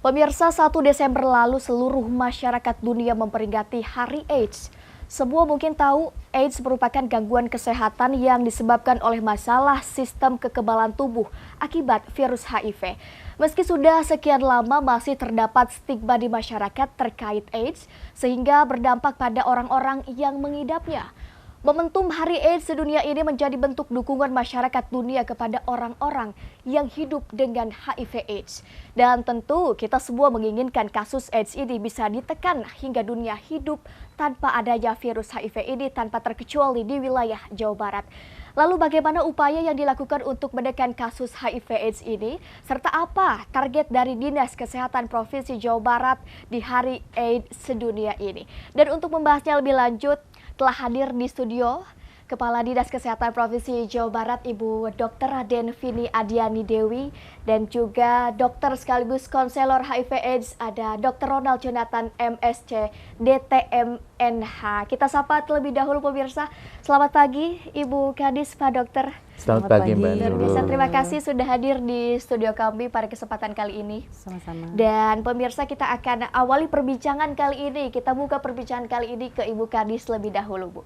Pemirsa, 1 Desember lalu seluruh masyarakat dunia memperingati Hari AIDS. Semua mungkin tahu AIDS merupakan gangguan kesehatan yang disebabkan oleh masalah sistem kekebalan tubuh akibat virus HIV. Meski sudah sekian lama masih terdapat stigma di masyarakat terkait AIDS sehingga berdampak pada orang-orang yang mengidapnya. Momentum Hari AIDS sedunia ini menjadi bentuk dukungan masyarakat dunia kepada orang-orang yang hidup dengan HIV/AIDS. Dan tentu kita semua menginginkan kasus AIDS ini bisa ditekan hingga dunia hidup tanpa adanya virus HIV ini tanpa terkecuali di wilayah Jawa Barat. Lalu bagaimana upaya yang dilakukan untuk menekan kasus HIV/AIDS ini? Serta apa target dari Dinas Kesehatan Provinsi Jawa Barat di Hari AIDS sedunia ini? Dan untuk membahasnya lebih lanjut, telah hadir di studio Kepala Dinas Kesehatan Provinsi Jawa Barat Ibu Dr. Raden Vini Adiani Dewi dan juga dokter sekaligus konselor HIV/AIDS ada Dr. Ronald Jonathan MSc DTMNH. Kita sapa terlebih dahulu pemirsa. Selamat pagi Ibu Kadis, Pak Dokter. Selamat pagi Mbak Nurul. Terima kasih sudah hadir di studio kami pada kesempatan kali ini. Sama-sama. Dan pemirsa, kita akan awali perbincangan kali ini. Kita buka perbincangan kali ini ke Ibu Kadis lebih dahulu, Bu.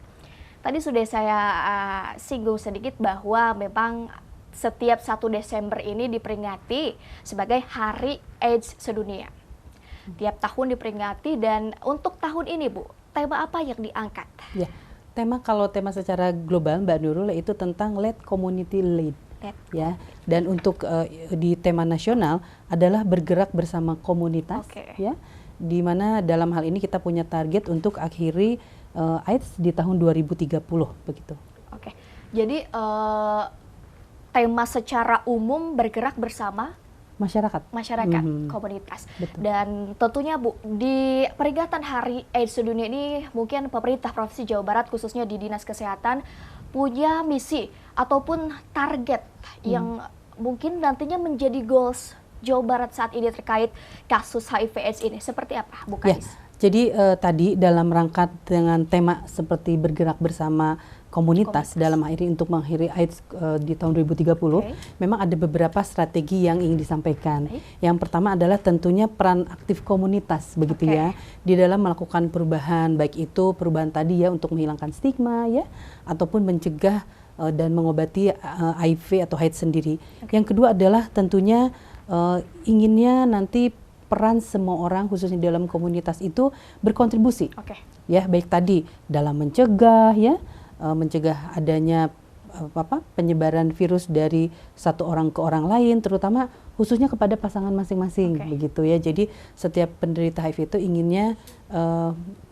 Tadi sudah saya singgung sedikit bahwa memang setiap 1 Desember ini diperingati sebagai Hari AIDS sedunia. Tiap tahun diperingati, dan untuk tahun ini, Bu, tema apa yang diangkat? Ya, tema secara global Mbak Nurul itu tentang Let Community Lead. Ya, dan untuk di tema nasional adalah bergerak bersama komunitas. Ya, di mana dalam hal ini kita punya target untuk akhiri AIDS di tahun 2030 begitu. Oke. Jadi tema secara umum bergerak bersama masyarakat, komunitas. Betul. Dan tentunya Bu, di peringatan Hari AIDS sedunia ini mungkin pemerintah Provinsi Jawa Barat khususnya di Dinas Kesehatan punya misi ataupun target yang mungkin nantinya menjadi goals Jawa Barat saat ini terkait kasus HIV/AIDS ini. Seperti apa, Bu Kadis? Ya, jadi tadi dalam rangka dengan tema seperti bergerak bersama komunitas dalam hal ini untuk mengakhiri AIDS di tahun 2030, memang ada beberapa strategi yang ingin disampaikan. Yang pertama adalah tentunya peran aktif komunitas begitu ya, di dalam melakukan perubahan, baik itu perubahan tadi ya untuk menghilangkan stigma ya, ataupun mencegah dan mengobati HIV atau AIDS sendiri. Yang kedua adalah tentunya inginnya nanti peran semua orang khususnya dalam komunitas itu berkontribusi. Ya, baik tadi dalam mencegah ya, mencegah adanya penyebaran virus dari satu orang ke orang lain, terutama khususnya kepada pasangan masing-masing begitu ya. Jadi setiap penderita HIV itu inginnya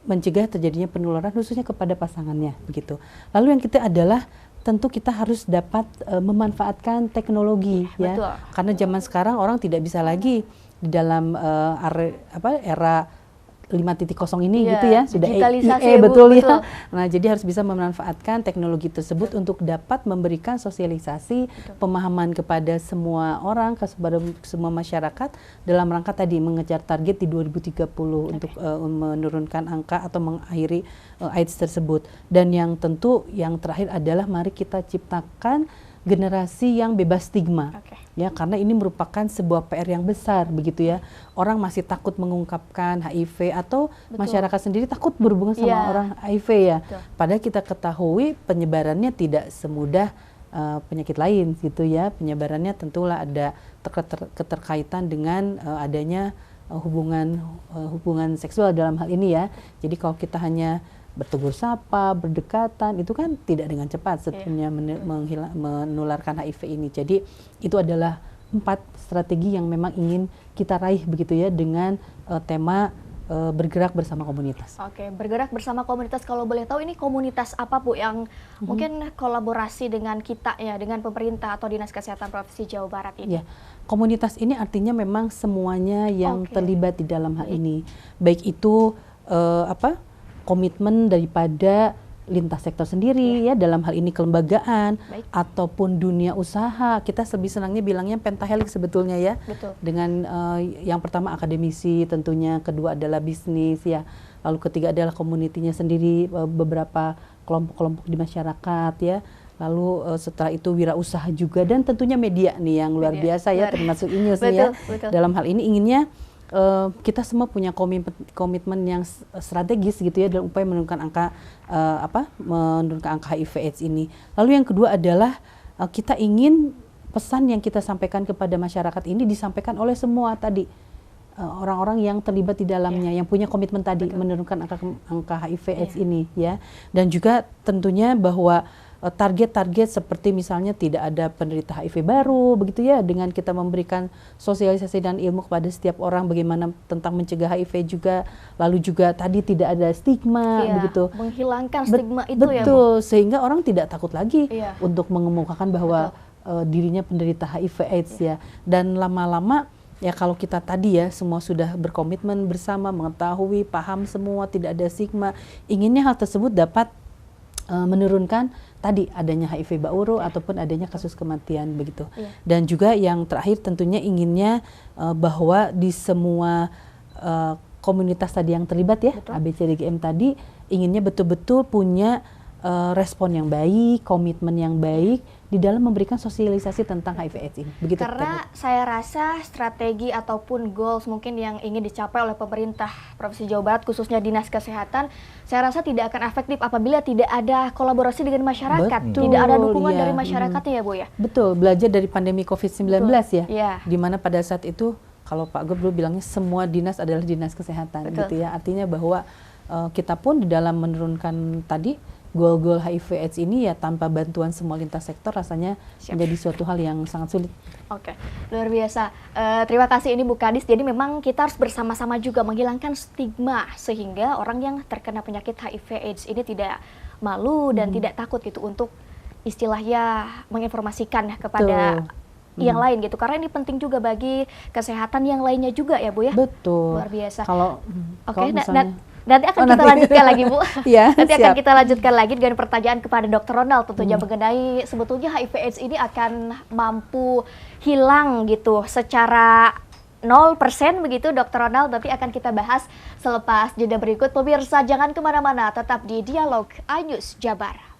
mencegah terjadinya penularan khususnya kepada pasangannya begitu. Lalu yang ketiga adalah tentu kita harus dapat memanfaatkan teknologi ya. Betul. Karena zaman sekarang orang tidak bisa lagi di dalam era 5.0 ini gitu ya, sudah digitalisasi, betul ya. Nah, jadi harus bisa memanfaatkan teknologi tersebut untuk dapat memberikan sosialisasi pemahaman kepada semua orang, kepada semua masyarakat dalam rangka tadi mengejar target di 2030 untuk menurunkan angka atau mengakhiri AIDS tersebut. Dan yang tentu yang terakhir adalah mari kita ciptakan generasi yang bebas stigma. Ya, karena ini merupakan sebuah PR yang besar begitu ya. Orang masih takut mengungkapkan HIV atau masyarakat sendiri takut berhubungan sama orang HIV ya. Padahal kita ketahui penyebarannya tidak semudah penyakit lain gitu ya. Penyebarannya tentulah ada keterkaitan dengan adanya hubungan seksual dalam hal ini ya. Jadi kalau kita hanya bertegur sapa, berdekatan, itu kan tidak dengan cepat sebetulnya menularkan HIV ini. Jadi itu adalah 4 strategi yang memang ingin kita raih begitu ya dengan tema bergerak bersama komunitas. Bergerak bersama komunitas. Kalau boleh tahu ini komunitas apa Bu yang mungkin kolaborasi dengan kita ya, dengan pemerintah atau Dinas Kesehatan Provinsi Jawa Barat ini? Ya, komunitas ini artinya memang semuanya yang terlibat di dalam hal ini. Baik itu komitmen daripada lintas sektor sendiri ya, dalam hal ini kelembagaan ataupun dunia usaha. Kita lebih senangnya bilangnya pentahelix sebetulnya ya. Dengan yang pertama akademisi tentunya, kedua adalah bisnis ya, lalu ketiga adalah komunitinya sendiri, beberapa kelompok-kelompok di masyarakat ya, lalu setelah itu wirausaha juga, dan tentunya media nih yang luar biasa ya, termasuk Inews ya. Dalam hal ini inginnya kita semua punya komitmen yang strategis gitu ya dalam upaya menurunkan angka HIV/AIDS ini. Lalu yang kedua adalah kita ingin pesan yang kita sampaikan kepada masyarakat ini disampaikan oleh semua tadi orang-orang yang terlibat di dalamnya, yang punya komitmen tadi menurunkan angka HIV/AIDS ini ya. Dan juga tentunya bahwa target-target seperti misalnya tidak ada penderita HIV baru begitu ya, dengan kita memberikan sosialisasi dan ilmu kepada setiap orang bagaimana tentang mencegah HIV juga, lalu juga tadi tidak ada stigma begitu, menghilangkan stigma itu ya betul, sehingga orang tidak takut lagi untuk mengemukakan bahwa dirinya penderita HIV/AIDS ya. Dan lama-lama ya kalau kita tadi ya semua sudah berkomitmen bersama, mengetahui, paham semua, tidak ada stigma, inginnya hal tersebut dapat menurunkan tadi adanya HIV bauru ataupun adanya kasus kematian begitu. Dan juga yang terakhir tentunya inginnya bahwa di semua komunitas tadi yang terlibat ya, ABCDGM tadi, inginnya betul-betul punya respon yang baik, komitmen yang baik di dalam memberikan sosialisasi tentang HIV/AIDS ini. Begitu. Karena saya rasa strategi ataupun goals mungkin yang ingin dicapai oleh pemerintah Provinsi Jawa Barat, khususnya Dinas Kesehatan, saya rasa tidak akan efektif apabila tidak ada kolaborasi dengan masyarakat, tidak ada dukungan dari masyarakatnya ya Bu ya. Betul, belajar dari pandemi COVID-19 ya, di mana pada saat itu kalau Pak Gubernur bilangnya semua dinas adalah dinas kesehatan gitu ya. Artinya bahwa kita pun di dalam menurunkan tadi goal-goal HIV/AIDS ini ya tanpa bantuan semua lintas sektor rasanya menjadi suatu hal yang sangat sulit. Oke, luar biasa. Terima kasih ini Bu Kadis. Jadi memang kita harus bersama-sama juga menghilangkan stigma sehingga orang yang terkena penyakit HIV/AIDS ini tidak malu dan tidak takut gitu untuk istilahnya menginformasikan kepada yang lain gitu. Karena ini penting juga bagi kesehatan yang lainnya juga ya Bu ya. Betul. Luar biasa. Kalau misalnya nanti akan kita lanjutkan lagi Bu. Nanti akan siap. kita lanjutkan lagi dengan pertanyaan kepada Dr. Ronald tentunya mengenai sebetulnya HIV/AIDS ini akan mampu hilang gitu secara 0% begitu Dr. Ronald. Nanti akan kita bahas selepas jeda berikut. Pemirsa jangan kemana-mana, tetap di Dialog iNews Jabar.